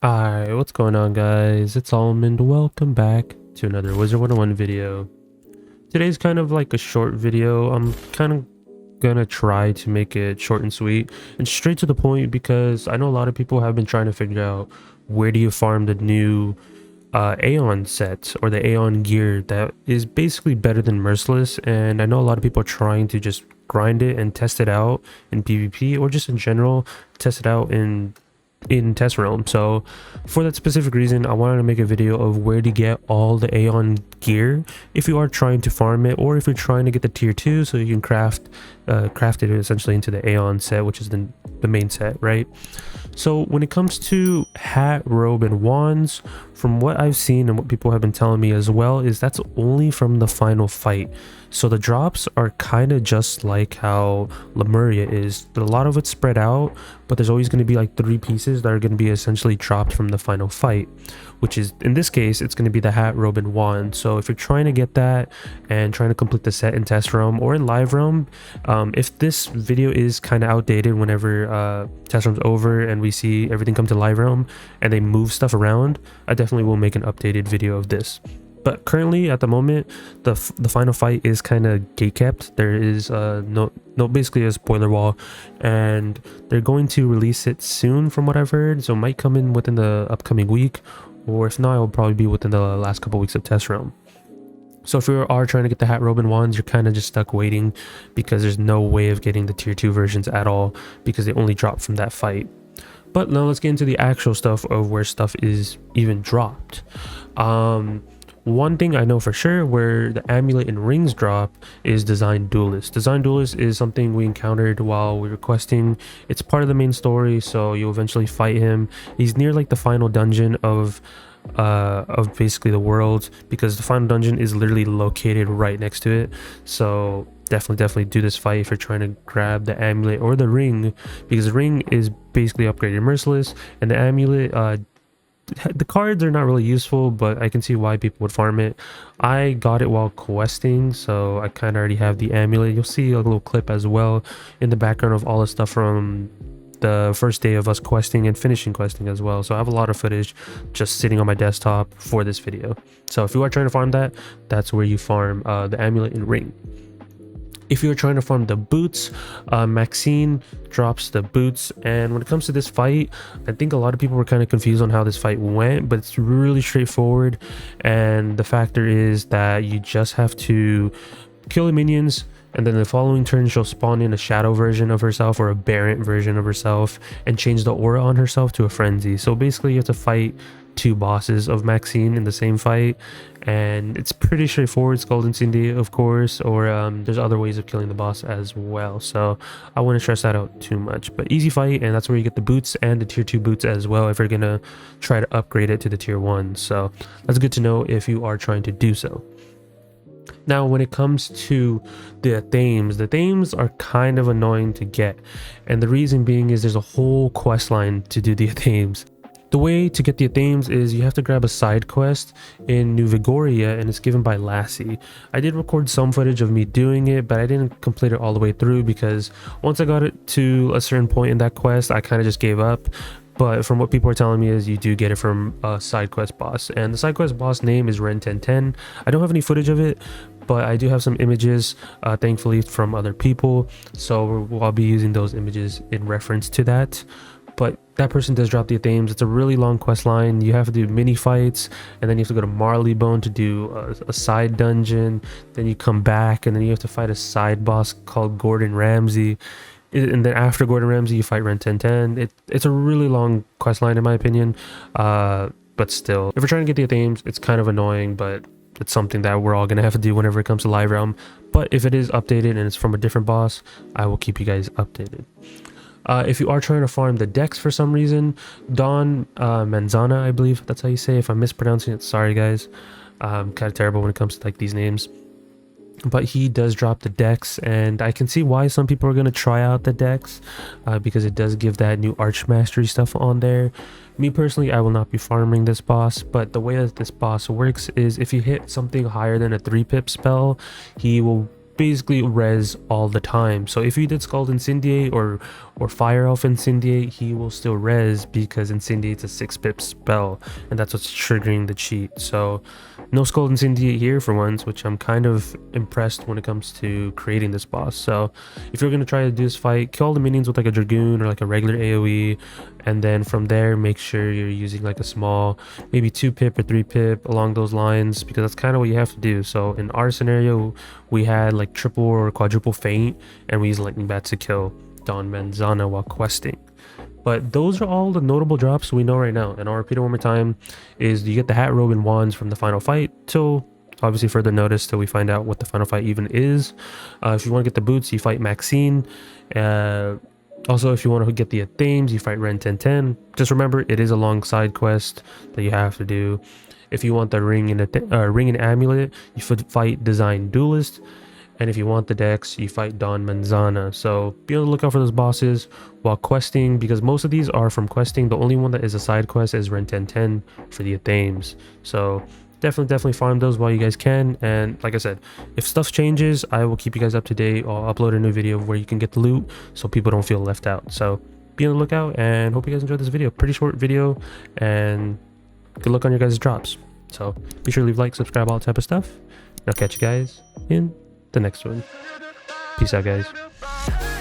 Hi, what's going on guys? It's Almond. Welcome back to another Wizard101 video. Today's kind of like a short video. I'm kind of gonna try to make it short and sweet and straight to the point because I know a lot of people have been trying to figure out where do you farm the new Aeon set or the Aeon gear that is basically better than Merciless, and I know a lot of people are trying to just grind it and test it out in PvP or just in general test it out in test realm. So for that specific reason, I wanted to make a video of where to get all the Aeon gear if you are trying to farm it, or if you're trying to get the tier 2 so you can craft it essentially into the Aeon set, which is the main set, right? So when it comes to hat, robe, and wands, from what I've seen and what people have been telling me as well, is that's only from the final fight. So the drops are kind of just like how Lemuria is. A lot of it's spread out, but there's always going to be like 3 pieces that are going to be essentially dropped from the final fight, which is, in this case, it's going to be the hat, robe, and wand. So if you're trying to get that and trying to complete the set in test realm or in live realm, if this video is kind of outdated whenever test realm's over and we see everything come to live realm and they move stuff around, I definitely will make an updated video of this. But currently, at the moment, the final fight is kind of gate kept. There is no basically a spoiler wall, and they're going to release it soon from what I've heard. So it might come in within the upcoming week, or if not, it'll probably be within the last couple weeks of test realm. So if you are trying to get the hat, robe, and wands, you're kind of just stuck waiting because there's no way of getting the tier 2 versions at all because they only drop from that fight. But now let's get into the actual stuff of where stuff is even dropped. One thing I know for sure where the amulet and rings drop is Design Duelist. Design Duelist is something we encountered while we were questing. It's part of the main story, so you'll eventually fight him. He's near like the final dungeon of basically the world, because the final dungeon is literally located right next to it. So definitely do this fight if you're trying to grab the amulet or the ring, because the ring is basically upgraded Merciless, and the amulet, the cards are not really useful, but I can see why people would farm it. I got it while questing, so I kind of already have the amulet. You'll see a little clip as well in the background of all the stuff from the first day of us questing and finishing questing as well. So I have a lot of footage just sitting on my desktop for this video. So if you are trying to farm that, that's where you farm the amulet and ring. If you're trying to farm the boots, Maxine drops the boots. And when it comes to this fight, I think a lot of people were kind of confused on how this fight went, but it's really straightforward. And the factor is that you just have to kill the minions, and then the following turn she'll spawn in a shadow version of herself or a Barrent version of herself and change the aura on herself to a frenzy. So basically you have to fight 2 bosses of Maxine in the same fight, and it's pretty straightforward. It's Golden Cindy, of course, or there's other ways of killing the boss as well, so I wouldn't stress that out too much. But easy fight, and that's where you get the boots and the tier 2 boots as well if you're gonna try to upgrade it to the tier 1. So that's good to know if you are trying to do so. Now, when it comes to the themes are kind of annoying to get, and the reason being is there's a whole quest line to do the themes. The way to get the themes is you have to grab a side quest in New Vigoria, and it's given by Lassie. I did record some footage of me doing it, but I didn't complete it all the way through because once I got it to a certain point in that quest, I kind of just gave up. But from what people are telling me is you do get it from a side quest boss, and the side quest boss name is Ren 1010. I don't have any footage of it, but I do have some images, thankfully, from other people, so I'll be using those images in reference to that. But that person does drop the themes. It's a really long quest line. You have to do mini fights, and then you have to go to Marleybone to do a side dungeon. Then you come back, and then you have to fight a side boss called Gordon Ramsay. And then after Gordon Ramsay, you fight Ren 1010. It's a really long quest line in my opinion, but still, if you're trying to get the themes, it's kind of annoying, but it's something that we're all gonna have to do whenever it comes to live realm. But if it is updated and it's from a different boss, I will keep you guys updated. If you are trying to farm the decks for some reason, Don Manzana, I believe that's how you say it. If I'm mispronouncing it, sorry guys. I'm kind of terrible when it comes to like these names. But he does drop the decks, and I can see why some people are going to try out the decks, because it does give that new arch mastery stuff on there. Me personally, I will not be farming this boss, but the way that this boss works is if you hit something higher than a 3-pip spell, he will basically res all the time. So if you did Scald Incendiate or Fire Elf Incendiate, he will still res because Incendiate's a 6-pip spell, and that's what's triggering the cheat. So no Scald Incendiate here for once, which I'm kind of impressed when it comes to creating this boss. So if you're going to try to do this fight, kill all the minions with like a Dragoon or like a regular AoE, and then from there make sure you're using like a small, maybe 2-pip or 3-pip along those lines, because that's kind of what you have to do. So in our scenario, we had like triple or quadruple feint, and we used lightning bat to kill Don Manzana while questing. But those are all the notable drops we know right now, and I'll repeat it one more time. Is you get the hat, robe, and wands from the final fight till obviously further notice till we find out what the final fight even is. If you want to get the boots, you fight Maxine. Also, if you want to get the themes, you fight Ren 1010. Just remember, it is a long side quest that you have to do. If you want the ring and amulet, you fight Design Duelist. And if you want the dex, you fight Don Manzana. So be on the lookout for those bosses while questing, because most of these are from questing. The only one that is a side quest is Ren 1010 for the themes. So definitely farm those while you guys can. And like I said, if stuff changes, I will keep you guys up to date. I'll upload a new video where you can get the loot so people don't feel left out. So be on the lookout, and hope you guys enjoyed this video. Pretty short video, and good luck on your guys' drops. So be sure to leave a like, subscribe, all that type of stuff. And I'll catch you guys in the next one. Peace out, guys.